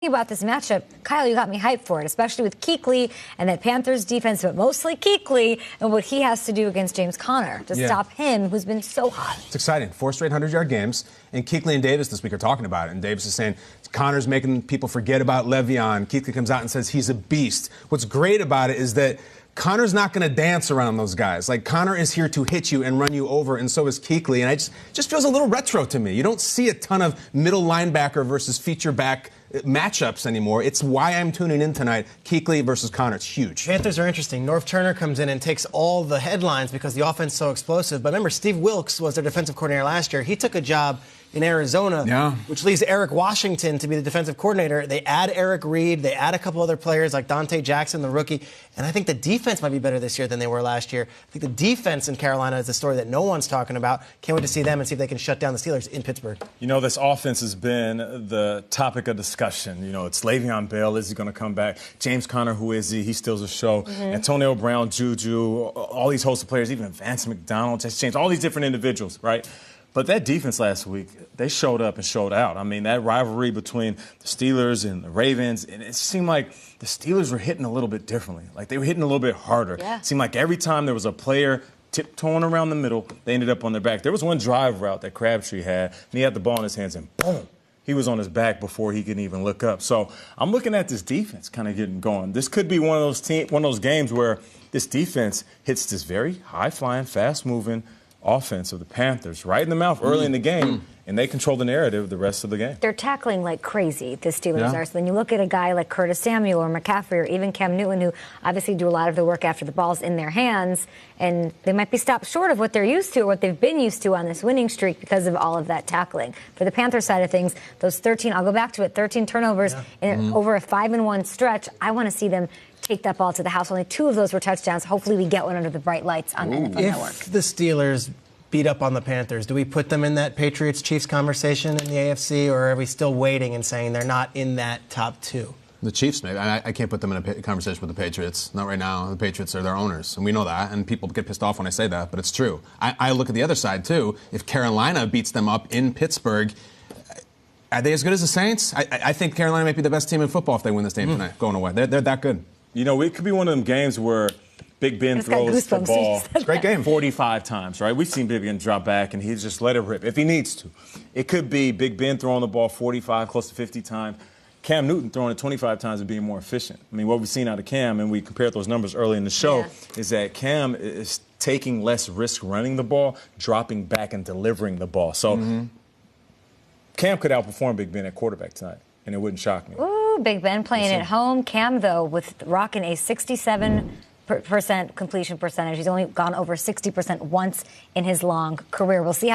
About this matchup, Kyle, you got me hyped for it, especially with Kuechly and that Panthers defense, but mostly Kuechly and what he has to do against James Conner to stop him, who's been so hot. It's exciting. 4 straight 100-yard games, and Kuechly and Davis this week are talking about it, and Davis is saying Connor's making people forget about Le'Veon. Kuechly comes out and says he's a beast. What's great about it is that Connor's not going to dance around those guys. Like, Connor is here to hit you and run you over, and so is Kuechly. And it just feels a little retro to me. You don't see a ton of middle linebacker versus feature back matchups anymore. It's why I'm tuning in tonight. Kuechly versus Connor. It's huge. Panthers are interesting. Norv Turner comes in and takes all the headlines because the offense is so explosive. But remember, Steve Wilks was their defensive coordinator last year. He took a job in Arizona, which leaves Eric Washington to be the defensive coordinator. They add Eric Reed. They add a couple other players like Dante Jackson, the rookie. And I think the defense might be better this year than they were last year. I think the defense in Carolina is a story that no one's talking about. Can't wait to see them and see if they can shut down the Steelers in Pittsburgh. You know, this offense has been the topic of discussion. You know, it's Le'Veon Bell. Is he going to come back? James Conner, who is he? He steals the show. Antonio Brown, Juju, all these hosts of players, even Vance McDonald, Jesse James, all these different individuals, right? But that defense last week, they showed up and showed out. I mean, that rivalry between the Steelers and the Ravens, and it seemed like the Steelers were hitting a little bit differently. Like, they were hitting a little bit harder. It seemed like every time there was a player tiptoeing around the middle, they ended up on their back. There was one drive route that Crabtree had, and he had the ball in his hands, and boom, he was on his back before he could even look up. So I'm looking at this defense kind of getting going. This could be one of those games where this defense hits this very high-flying, fast-moving offense of the Panthers right in the mouth early in the game, and they control the narrative the rest of the game. They're tackling like crazy, the Steelers are. So then you look at a guy like Curtis Samuel or McCaffrey or even Cam Newton, who obviously do a lot of the work after the ball's in their hands, and they might be stopped short of what they're used to or what they've been used to on this winning streak because of all of that tackling. For the Panthers side of things, those 13, I'll go back to it, 13 turnovers in over a 5-1 stretch. I want to see them take that ball to the house. Only 2 of those were touchdowns. Hopefully we get one under the bright lights on the NFL Network. If the Steelers beat up on the Panthers, do we put them in that Patriots-Chiefs conversation in the AFC, or are we still waiting and saying they're not in that top 2? The Chiefs, maybe. I can't put them in a conversation with the Patriots. Not right now. The Patriots are their owners, and we know that, and people get pissed off when I say that, but it's true. I look at the other side, too. If Carolina beats them up in Pittsburgh, are they as good as the Saints? I think Carolina might be the best team in football if they win this game tonight, going away. They're that good. You know, it could be one of them games where Big Ben throws the ball. It's a great game. 45 times, right? We've seen Big Ben drop back, and he's just let it rip if he needs to. It could be Big Ben throwing the ball 45, close to 50 times. Cam Newton throwing it 25 times and being more efficient. I mean, what we've seen out of Cam, and we compared those numbers early in the show, is that Cam is taking less risk running the ball, dropping back and delivering the ball. So Cam could outperform Big Ben at quarterback tonight, and it wouldn't shock me. Ooh, Big Ben playing at home. Cam, though, with rocking a 67% completion percentage. He's only gone over 60% once in his long career. We'll see how